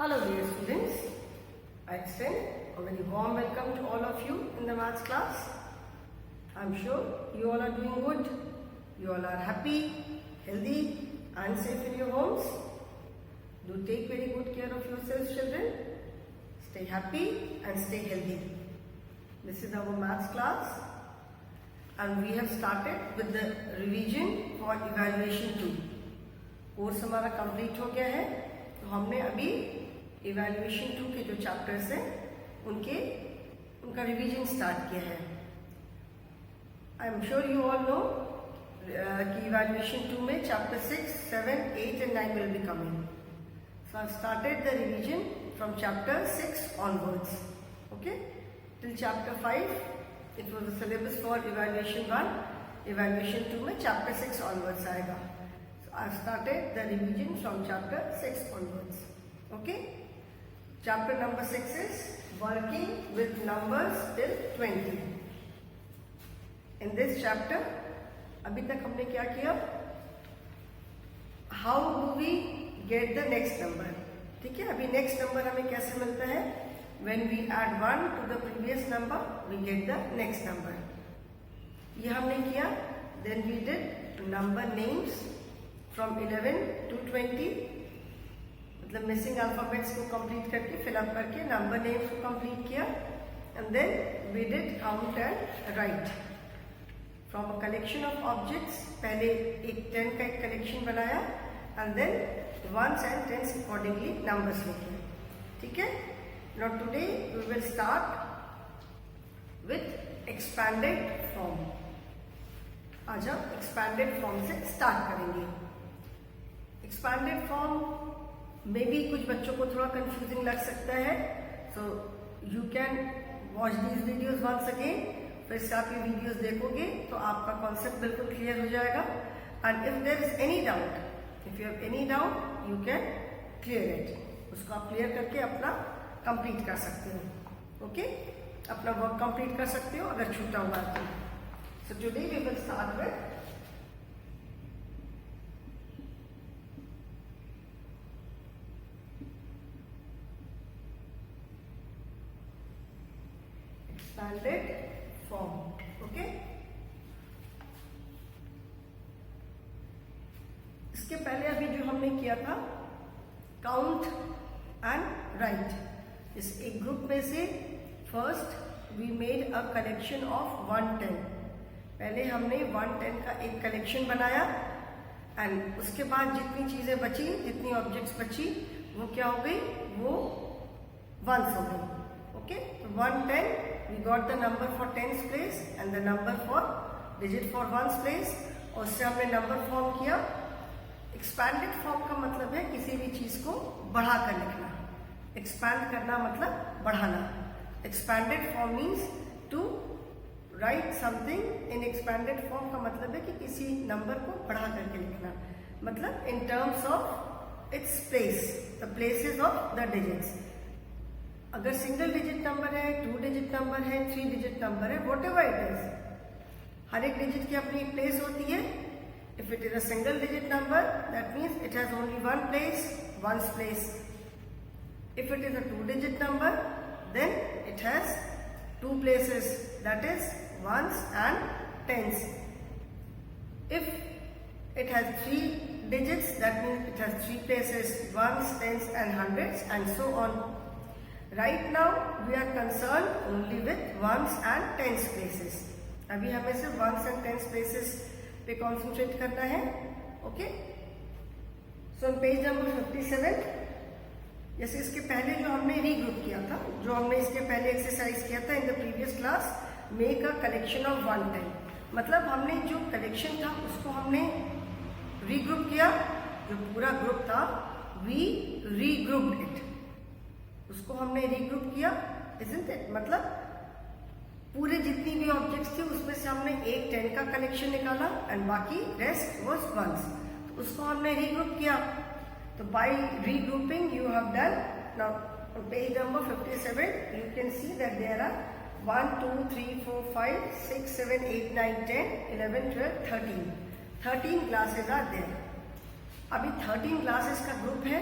Hello dear students, I extend a very warm welcome to all of you in the maths class. I am sure you all are doing good, you all are happy, healthy and safe in your homes. Do take very good care of yourselves, children. Stay happy and stay healthy. This is our maths class and we have started with the revision for evaluation 2. Course हमारा complete हो गया है, तो हमने अभी evaluation 2 के जो chapters हैं उनका रिवीजन स्टार्ट किया है. I am sure you all know कि इवैल्यूएशन 2 में chapter 6, 7, 8 and 9 will be coming. So I have started the revision from chapter 6 onwards. Okay, till chapter 5 it was the syllabus for evaluation 1. Evaluation 2 में chapter 6 onwards आएगा. So I have started the revision from chapter 6 onwards. Okay. Chapter number 6 is working with numbers till 20. In this chapter, अभी तक हमने क्या किया? How do we get the next number? ठीक है, अभी next number हमें कैसे मिलता है? When we add 1 to the previous number, we get the next number. ये हमने किया. Then we did number names from 11 to 20. मतलब मिसिंग अल्फाबेट्स को कंप्लीट करके फिलअप करके नंबर नेम्स को कंप्लीट किया. And then we did count and write from a collection of objects. पहले एक 10 का एक कलेक्शन बनाया and then ones and tens accordingly numbers लिखे. ठीक है. Now today we will start with expanded form. आज हम एक्सपैंडेड फॉर्म से स्टार्ट करेंगे. एक्सपैंडेड फॉर्म मे बी कुछ बच्चों को थोड़ा कंफ्यूजिंग लग सकता है. So you can watch these videos once again. फिर से आप ये वीडियोज देखोगे तो आपका कॉन्सेप्ट बिल्कुल क्लियर हो जाएगा. And if there is any doubt, if you have any doubt, you can clear it. उसको आप क्लियर करके अपना कंप्लीट कर सकते हो. ओके, अपना वर्क कंप्लीट कर सकते हो अगर छूटा हुआ है तो. So today we will start with expanded form. Okay. इसके पहले अभी जो हमने किया था काउंट एंड राइट. इस एक ग्रुप में से first we made a collection of 110. पहले हमने 110 का एक कलेक्शन बनाया एंड उसके बाद जितनी चीजें बची, जितनी ऑब्जेक्ट्स बची, वो क्या हो गई? वो वंस हो गई. Okay, 110 we got the number for tens place and the number for digit for ones place. और उससे हमने नंबर फॉर्म किया. एक्सपैंडेड फॉर्म का मतलब है किसी भी चीज को बढ़ाकर लिखना. एक्सपैंड करना मतलब बढ़ाना. Expanded form means to write something in expanded form का मतलब है कि किसी नंबर को बढ़ा करके लिखना. मतलब in terms of its place, the places of the digits. अगर सिंगल डिजिट नंबर है, 2 डिजिट नंबर है, 3 डिजिट नंबर है, वॉट एवर इट इज, हर एक डिजिट की अपनी एक प्लेस होती है. If it is a single digit number that means it has only one place, ones place. If it is a 2 digit number then it has 2 places, that is once and tens. If it has 3 digits, that means it has 3 places, ones, tens and hundreds and so on. Right now we are concerned only with ones and tens places. अभी हमें सिर्फ ones and tens places पे concentrate करना है. Okay, so on page number 57, जैसे इसके पहले जो हमने रीग्रुप किया था, जो हमने इसके पहले एक्सरसाइज किया था in the previous class, make a collection of 110. मतलब हमने जो कलेक्शन था उसको हमने रीग्रुप किया. जो पूरा ग्रुप था वी रीग्रुप्ड इट, उसको हमने रीग्रुप किया. Isn't it? मतलब पूरे जितनी भी ऑब्जेक्ट्स थी उसमें से हमने एक 10 का कलेक्शन निकाला एंड बाकी रेस्ट वाज वंस. तो उसको हमने रीग्रुप किया. तो by regrouping you have done. Now page number 57 you can see that there are 1 2 3 4 5 6 7 8 9 10 11 12 13 classes are there. अभी 13 क्लासेस का ग्रुप है.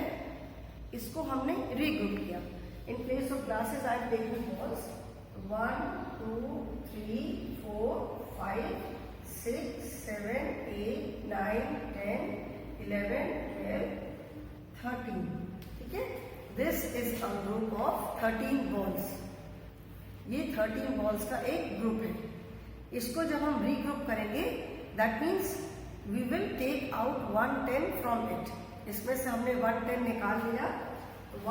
इसको हमने रीग्रुप किया. In place of glasses I am taking balls 1 2 3 4 5 6 7 8 9 10 11 12 13. ठीक है, this is a group of 13 balls. ये 13 balls का एक ग्रुप है. इसको जब हम रीग्रुप करेंगे that means we will take out 110 from it. इसमें से हमने 110 निकाल लिया.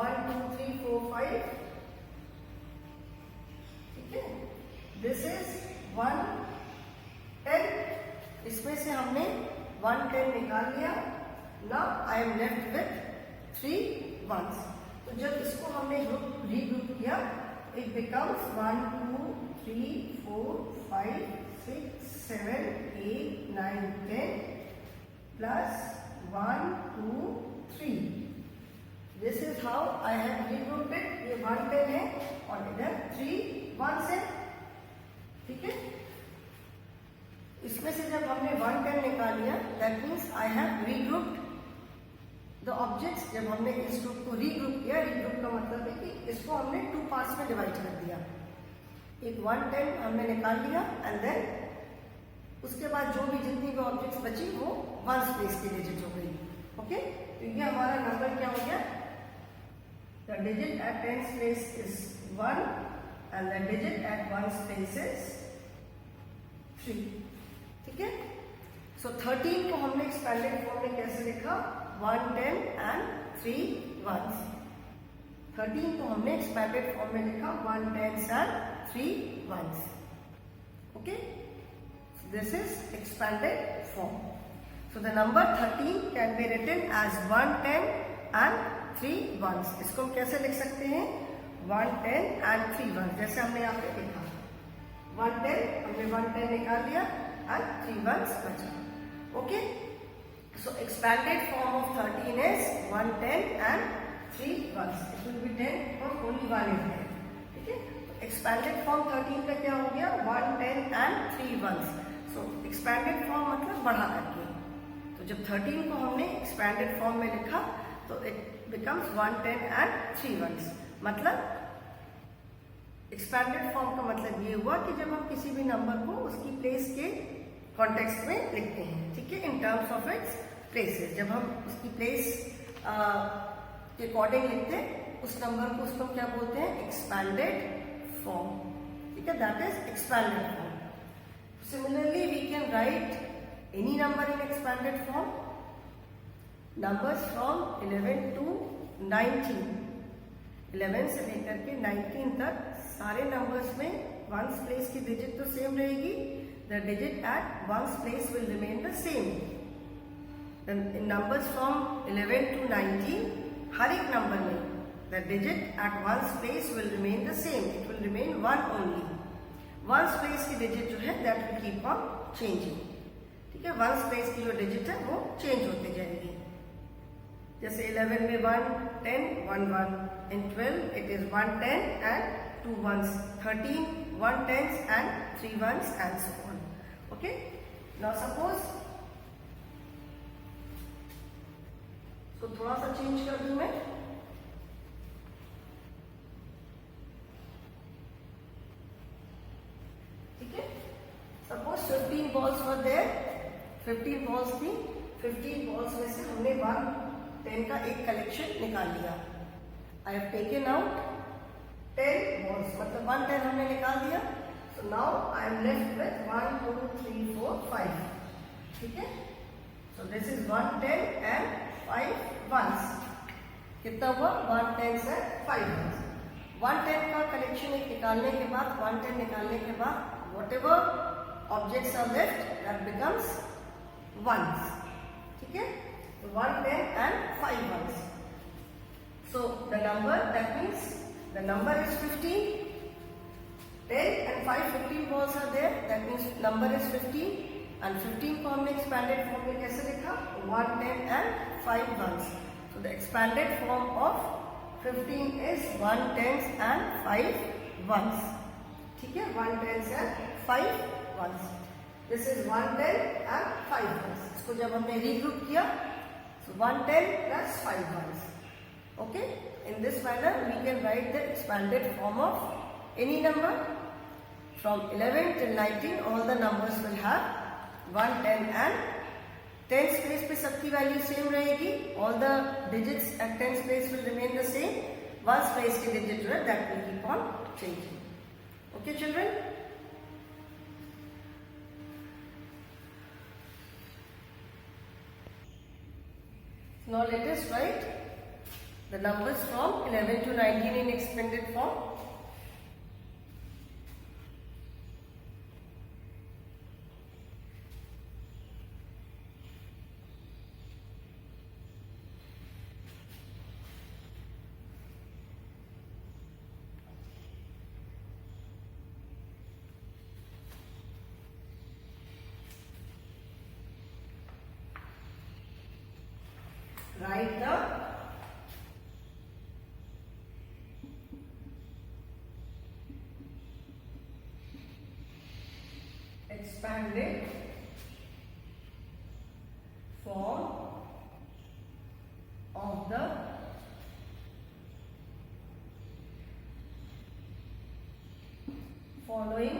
1 2 3 4 5. ठीक है, दिस इज 110. इसमें से हमने 110 निकाल लिया. Now I am left with 3 ones. तो जब इसको हमने रीग्रुप किया, it becomes 1 2 3 4 5 6 7 8 9 10 plus 1 2 3. This is how I have regrouped it. ये 110 है और इधर 3 ones है. ठीक है, इसमें से जब हमने 110 निकाल लिया that means I have regrouped the objects. जब हमने इस ग्रुप को रीग्रुप किया, रीग्रुप का मतलब है कि इसको हमने 2 पार्ट्स में डिवाइड कर दिया. एक 110 हमने निकाल लिया एंड देन उसके बाद जो भी जितनी भी ऑब्जेक्ट्स बची वो वंस प्लेस की डिजिट हो गई. ओके, तो ये हमारा नंबर क्या हो गया? The digit at tens place is 1 and the digit at ones place is 3. ठीक है, सो 13 को हमने एक्सपेंडेड फॉर्म में कैसे लिखा? 110 एंड 3 ones. 13 को हमने एक्सपेंडेड फॉर्म में लिखा 110 and 3 ones. Okay, this is expanded form. So the number 13 can be written as 110 and 3 ones. इसको हम कैसे लिख सकते हैं? 110 एंड 3 ones. जैसे हमने यहाँ पे लिखा 110, हमने 110 निकाल लिया एंड 3 ones बचा. Okay, so expanded form of 13 is 110 and 3 ones. It will be 10 but only one is there. ठीक है, expanded form 13 का क्या हो गया? 110 and 3 ones. So expanded form मतलब बढ़ा करके. तो जब 13 को हमने expanded form में लिखा तो it becomes 110 and 3 ones. मतलब expanded form का मतलब ये हुआ कि जब हम किसी भी नंबर को उसकी प्लेस के कॉन्टेक्स्ट में लिखते हैं. ठीक है, इन टर्म्स ऑफ इट्स प्लेसेस. जब हम उसकी प्लेस के अकॉर्डिंग लिखते हैं उस नंबर को, उसको क्या बोलते हैं? Expanded form. ठीक है, that is expanded form. Similarly we can write any number in expanded form. Numbers from 11 to 19. 11 से लेकर के 19 तक सारे नंबर्स में वंस प्लेस की डिजिट तो सेम रहेगी. The digit at ones place will remain the same. Then in numbers from 11 to 19, हर एक नंबर में the digit at ones place will remain the same. It will remain 1 only. Ones place की digit जो है that will keep on changing. ठीक है, ones place की जो digit है वो change होते जाएगी. जैसे 11 में 1 10 1 1. In 12 it is 110 and 2 ones. 13 1 tens and 3 ones and so on. Okay, now suppose, तो थोड़ा सा चेंज कर दूं मैं. ठीक है, suppose 15 balls were there. 15 balls थी. 15 balls में से हमने 110 का एक कलेक्शन निकाल लिया. I have taken out 10 balls, मतलब 110 हमने निकाल दिया. So now I am left with 1 2 3 4 5. ठीक है, so this is 110 and 5 ones. कितना हुआ? 110 and 5 ones. 110 का कलेक्शन एक निकालने के बाद, 110 निकालने के बाद whatever objects are left that becomes ones. ठीक है, so 110 and 5 ones. So the number, that means the number is 15. 10 and 5 15 balls are there, that means number is 15. and 15 को हमने expanded form में कैसे लिखा? 110 and 5 ones. So the expanded form of 15 is 110 and 5 ones. ठीक है, 110 and 5 ones. This is 110 and 5 ones. इसको जब हमने regroup किया, so 110 plus 5 ones. Okay. in this manner we can write the expanded form of any number. From 11 till 19 all the numbers will have 1, 10 and 10th place पे सबकी value same रहेगी. All the digits at 10th place will remain the same. 1st place की digit जो है that will keep on changing. Okay children? Now let us write the numbers from 11 to 19 in expanded form. Write the expanded form of the following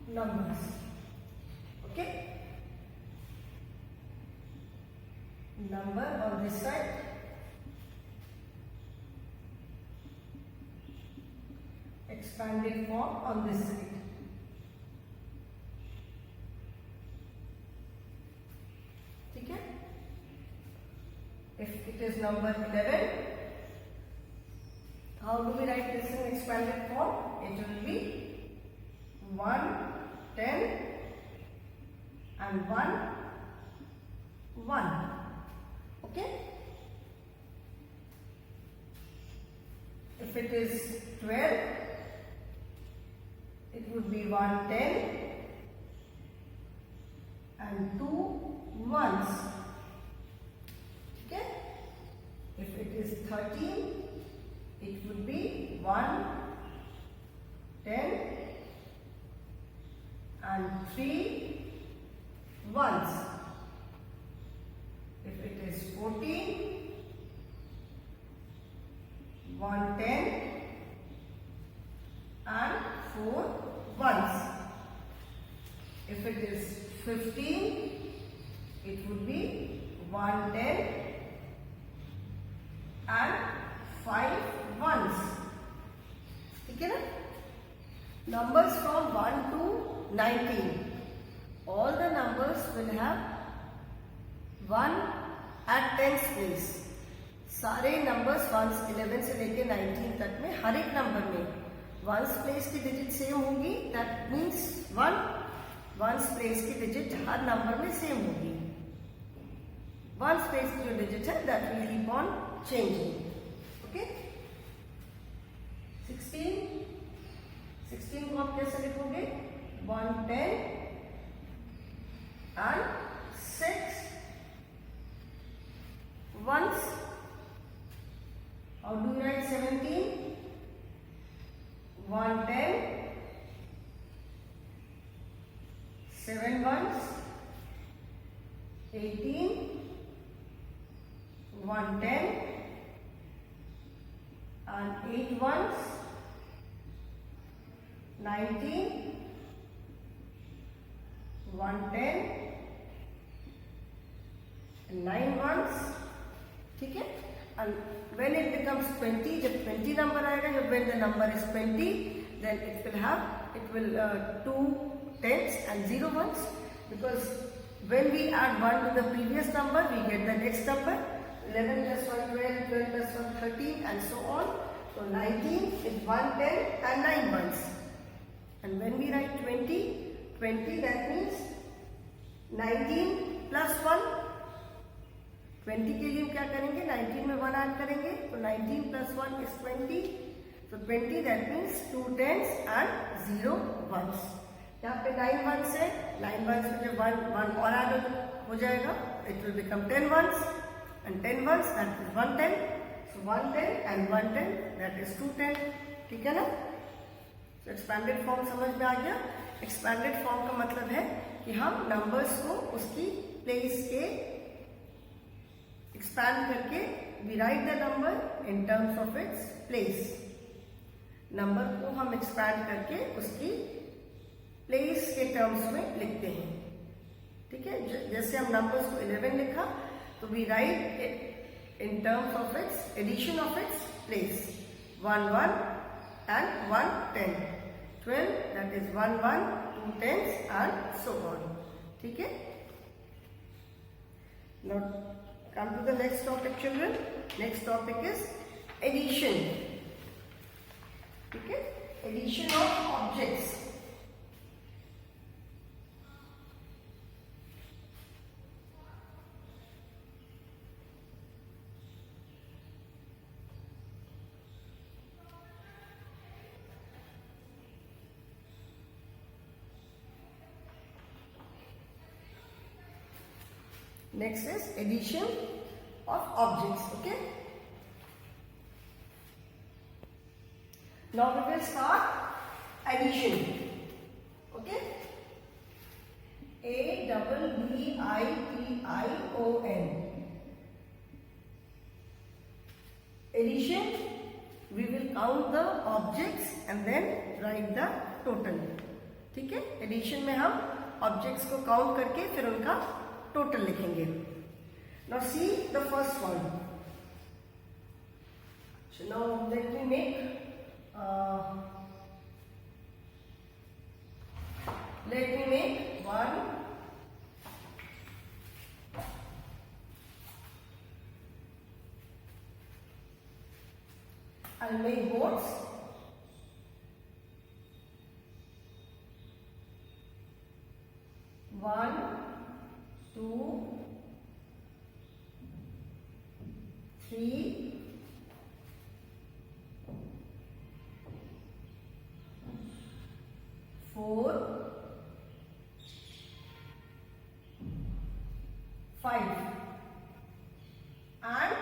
numbers. Okay? Number on this side, expanded form on this side. ठीक है? If it is number 11, how do we write this in expanded form? It will be 1, 10 and 1, 1. Okay? If it is 12, it would be 1, 10 and 2 ones. Okay? If it is 13, it would be 1, 10 and 3 ones. If it is 14, 1, 10 and 4 ones. If it is 15, it would be 1, 10 and 5 ones. ठीक है ना? Numbers from 1 to 19. All the numbers will have 1 at 10th place. सारे numbers 11 से लेके 19 तक में हर एक number में 1st प्लेस की डिजिट सेम होगी. दैट मीन्स 1st प्लेस की डिजिट हर नंबर में सेम होगी. 1st प्लेस की जो डिजिट है that will keep on changing. Okay? 16 को आप कैसे लिखोगे? 1, 10 and 6 ones. How do you write 17? 1, 10, 7 ones, 18, 1, 10 and 8 ones, 19, 1, 10 and 9 ones. ठीक है? And when it becomes 20, जब 20 नंबर आएगा, जब when the number is 20, then it will 2 10s and 0 ones, because when we add 1 to the previous number, we get the next number. 11 plus 1 12, 12 plus 1 13 and so on. So 19 is 1, 10 and 9 ones. And when we write 20, that means 19 plus 1. 20 के लिए हम क्या करेंगे? 19 में 1 add करेंगे, तो 19 plus 1 is 20. So 20 that means 2 10s and 0 ones. यहाँ पे 9 ones है, 9 ones में जब 1 और ऐड हो जाएगा, it will become 10 ones and 10 ones that is 110. So 110 and 110 that is 210. ठीक है ना? तो एक्सपैंडेड फॉर्म समझ में आ गया. एक्सपैंडेड फॉर्म का मतलब है कि हम नंबर्स को उसकी प्लेस के एक्सपैंड करके we write the number in terms of its place. Number को हम एक्सपैंड करके उसकी प्लेस के टर्म्स में लिखते हैं। ठीक है, जैसे हम नंबर्स को 11 लिखा तो we write it in terms of its addition of its place. 1 1 and 1 10, 12 that is 1 1, 2 10s and so on. ठीक है, now come to the next topic children. Next topic is addition. ठीक है, addition of objects. Next is addition of objects. Okay, now we will start addition. Okay, ADDITION. Addition, we will count the objects and then write the total. ठीक है, addition में हम objects को count करके फिर उनका टोटल लिखेंगे। Now see the first one. So now let me make one, I'll make boards. 1 2 3 4 5 and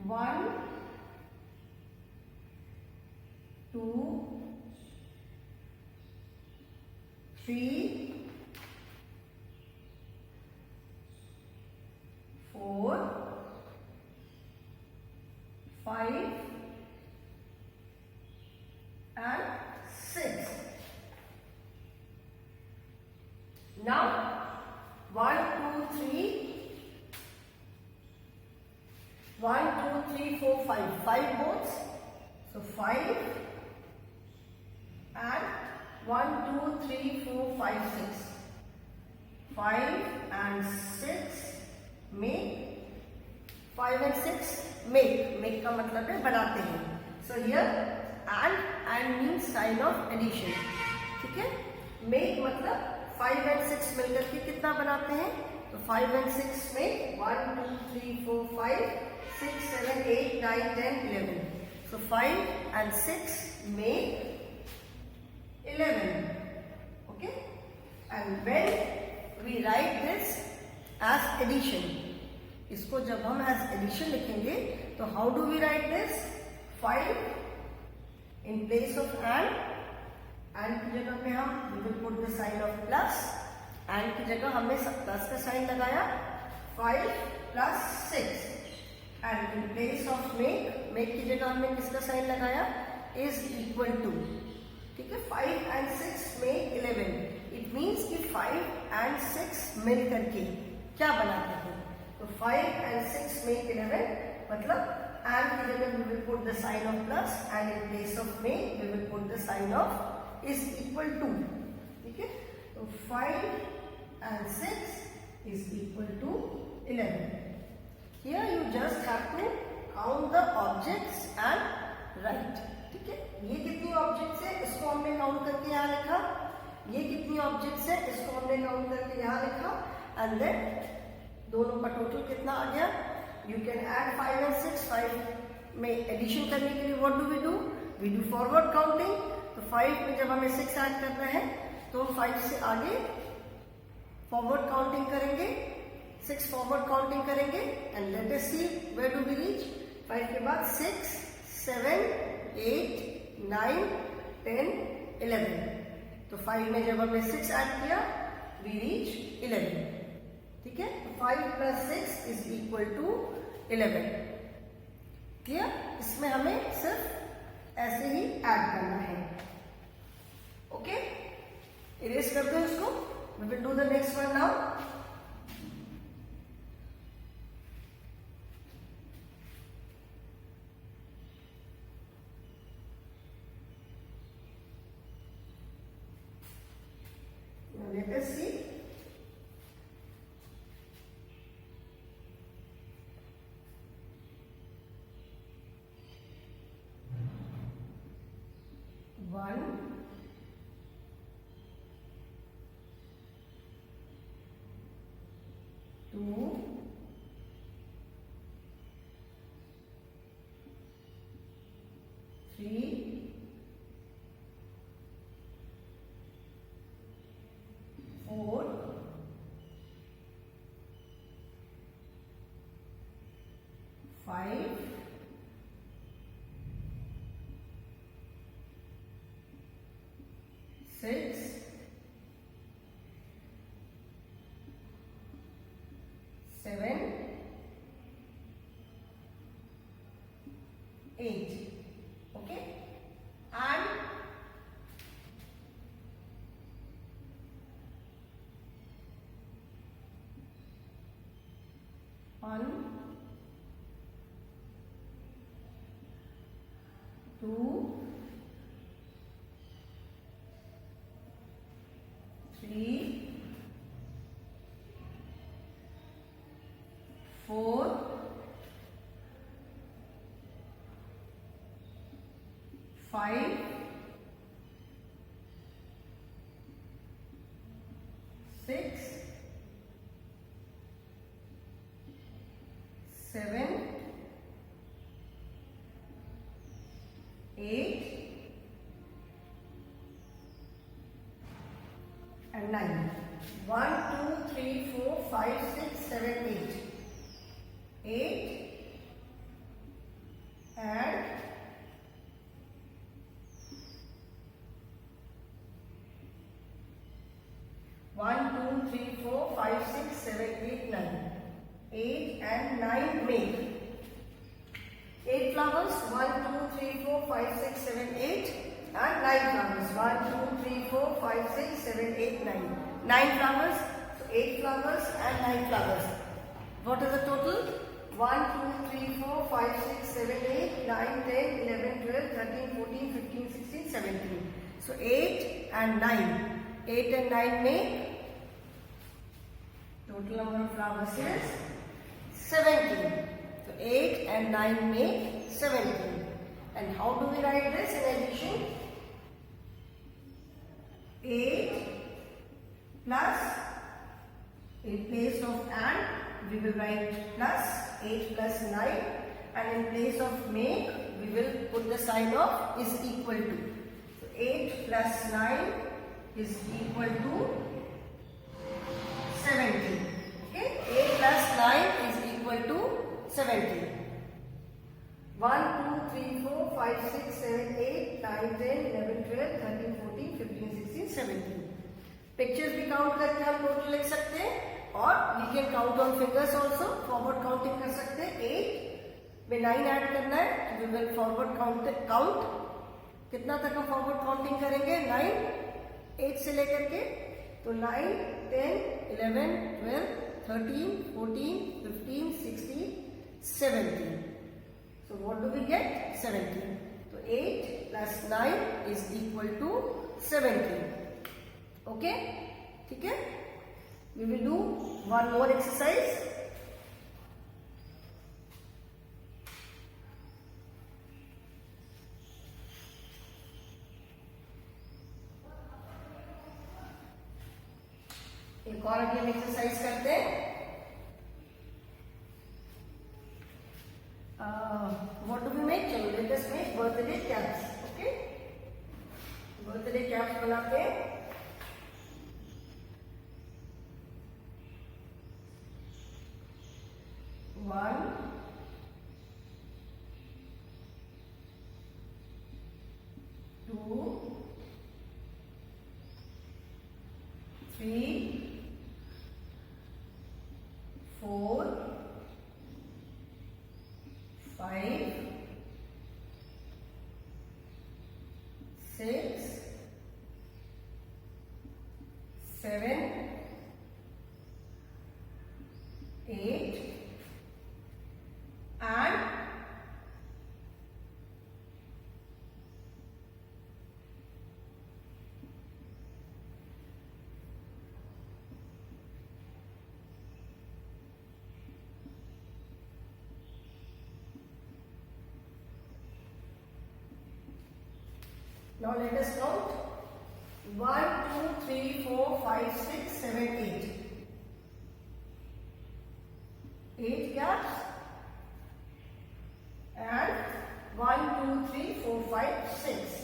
1 2 3 4 5 and 6. Now 1 2 3 4 5 boards. So 5 and 1 2 3 4 5 6. 5 and 6 make 5 and 6 make का मतलब है बनाते हैं। So here and means sign of addition। ठीक है, make मतलब 5 and 6 मिलकर के कितना बनाते हैं, तो 5 and 6 में 1 2 3 4 5 6 7 8 9 10 11। So 5 and 6 make 11. Okay, and when we write this as addition, इसको जब हम as addition लिखेंगे तो how do we write this? 5 in place of and की जगह पे हम we will put the sign of plus, and की जगह हमने प्लस का साइन लगाया 5 plus 6, and in place of make की जगह हमने किसका साइन लगाया is equal to। ठीक है, 5 and 6 make 11। इट मीन्स कि 5 and 6 मिल करके क्या बनाते हैं, तो 5 and 6 make 11 मतलब and की जगह we will put the sign of plus, and in place of make we will put the sign of is equal to। ठीक है, तो 5 and 6 is equal to 11। Here you just have to count the objects and write। ठीक है, ये कितनी objects है इसको हमने काउंट करके यहाँ लिखा, ये कितनी ऑब्जेक्ट्स है इसको हमने काउंट करके यहाँ लिखा, एंड देन दोनों का टोटल कितना आ गया। You can add 5 and 6। 5 में एडिशन करने के लिए what do, we do forward counting. तो 5 में जब हमें 6 ऐड करना है तो हम 5 से आगे फॉरवर्ड काउंटिंग करेंगे, 6 फॉरवर्ड काउंटिंग करेंगे, and let us see where do we reach. 5 के बाद 6 7 8 9 10 11। तो 5 में जब हमने 6 ऐड किया वी रीच 11. ठीक है, 5 + 6 = 11. क्लियर? इसमें हमें सिर्फ ऐसे ही ऐड करना है. ओके, इरेज कर दो इसको. We will do the next one now. Let us see. One, two, three, 4, 5, 6, 7, 8. Okay, and 1, 2, 3, 4, 5, 6, 7, 8, and 9. 1, 2, 3, 4, 5, 6, 7, 8. 8 and 1, 2, 3, 4, 5, 6, 7, 8, 9. 8 and 9 make 8 flowers. 1, 2, 3, 4, 5, 6, 7, 8 and 9 flowers. 1, 2, 3, 4, 5, 6, 7, 8, 9. 9 flowers. So 8 flowers and 9 flowers. What is the total? 1, 2, 3, 4, 5, 6, 7, 8, 9, 10, 11, 12, 13, 14, 15, 16, 17. So 8 and 9. 8 and 9 make total number of flowers is 17. So 8 and 9 make 17. And how do we write this in addition? 8 plus, in place of and, we will write plus. 8 plus 9, and in place of make, we will put the sign of is equal to. So 8 plus 9 is equal to 17. Okay, 8 plus 9 is equal to 17. 1, 2, 3, 4, 5, 6, 7, 8, 9, 10, 11, 12, 13, 14, 15, 16, 17. Pictures भी count करके हम total लिख सकते हैं, और we can count on fingers also. Forward counting कर सकते हैं. 8 में 9 ऐड करना है, तो वी विल फॉरवर्ड काउंट. कितना तक हम फॉरवर्ड काउंटिंग करेंगे? 9, 8 से लेकर के. तो 9, 10, 11, 12, 13, 14, 15, 16, 17. So what do we get? 17. So 8 plus 9 is equal to 17. Okay? ठीक है? We will do one more exercise. एक और अभी हम एक्सरसाइज करते हैं. What do we make? चलो let us make birthday caps. Okay? birthday caps बनाते हैं. One, two, 3, 4 5 6 7 8 and now let us count 1 2 3 4 5 6 7 8 8 gaps and 1 2 3 4 5 6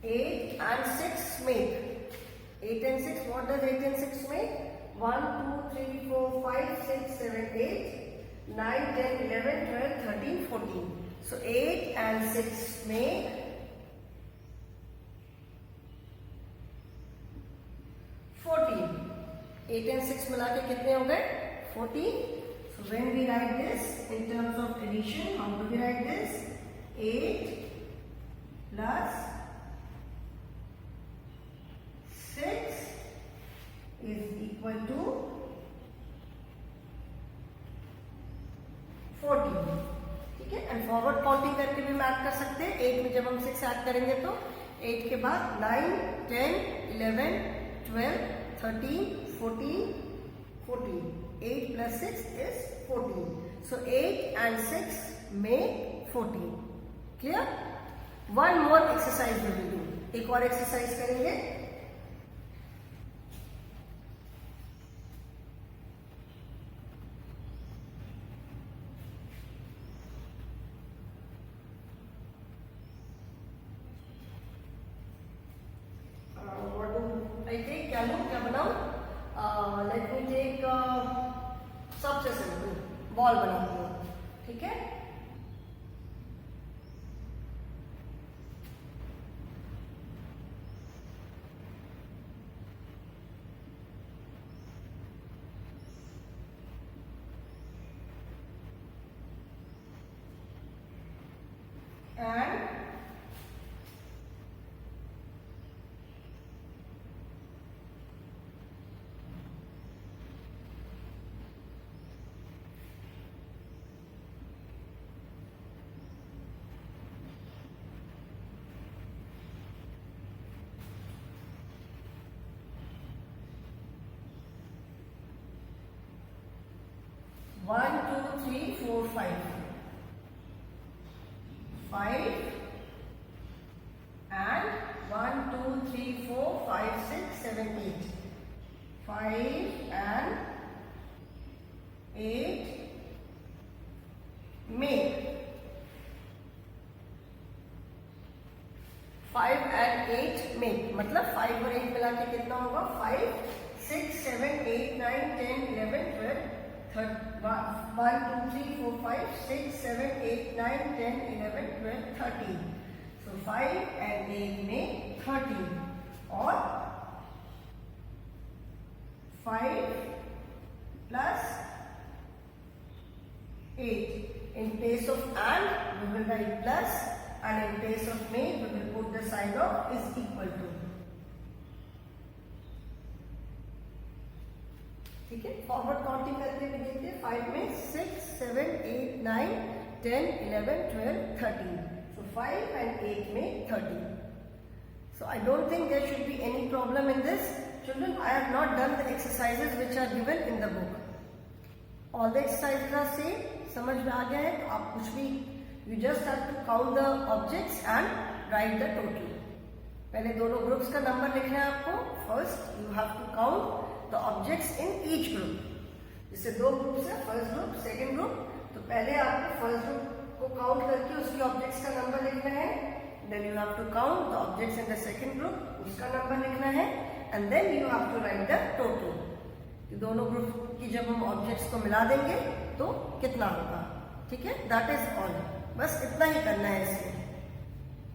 8 and 6 make 8 and 6. What does 8 and 6 make? 1 2 3 4 5 6 7 8 9 10 11 12 13 14. So 8 and 6 make 14. 8 and 6 मिला के कितने हो गए? 14. So when we write this in terms of addition, how do we write this? 8 plus 6 is equal to 14. ठीक है, and forward counting करके भी math कर सकते हैं. 8 में जब हम 6 ऐड करेंगे तो 8 के बाद 9 10 11 12 13 14 14. 8 plus 6 is 14. So 8 and 6 make 14. Clear? One more exercise we will do. एक और एक्सरसाइज करेंगे. क्या बनाऊं? लेट मी टेक सबसे सिंपल बॉल बनाती हूँ. ठीक है, and 1 2 3 4 5 5 and 1 2 3 4 5 6 7 8 5 and 8 make 5 and 8 make मतलब 5 और 8 मिला के कितना होगा? 5 6 7 8 9 10 11 12 1 2 3 4 5 6 7 8 9 10 11 12 13. So 5 and 8 make 13 or 5 plus 8. In place of and we will write plus, and in place of make we will put the sign of is equal to. ठीक है, forward counting करके भी देखते हैं. 5 में 6 7 8 9 10 11 12 13. So 5 and 8 make 13. So I don't think there should be any problem in this. Children, I have not done the exercises which are given in the book. All the exercises are same. समझ में आ गया है तो आप कुछ भी you just have to count the objects and write the total. पहले दोनों ग्रुप्स का नंबर लिखना है आपको. First you have to count the objects in each group. जैसे दो ग्रुप्स है, फर्स्ट ग्रुप सेकंड ग्रुप, तो पहले आपको फर्स्ट ग्रुप को काउंट करके उसकी ऑब्जेक्ट्स का नंबर लिखना है. Then you have to count the objects in the second group, उसका नंबर लिखना है, and then you have to write the total. दोनों ग्रुप की जब हम ऑब्जेक्ट्स को मिला देंगे तो कितना होगा. ठीक है, दैट इज ऑल. बस इतना ही करना है इसमें.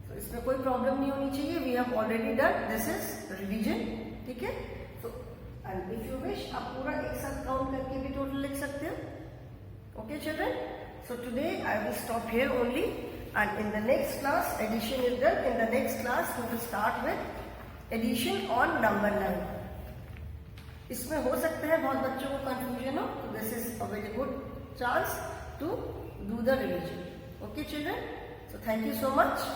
तो इसमें कोई प्रॉब्लम नहीं होनी चाहिए. We have already done. This is revision. ठीक है। So and if you wish आप पूरा एक साथ काउंट करके भी टोटल लिख सकते हो। Okay children, so today I will stop here only and in the next class addition is done. In the next class we will start with addition on number 9। इसमें हो सकता है बहुत बच्चों को कंफ्यूजन हो, तो this is a very good chance to do the revision. Okay children, so thank you so much.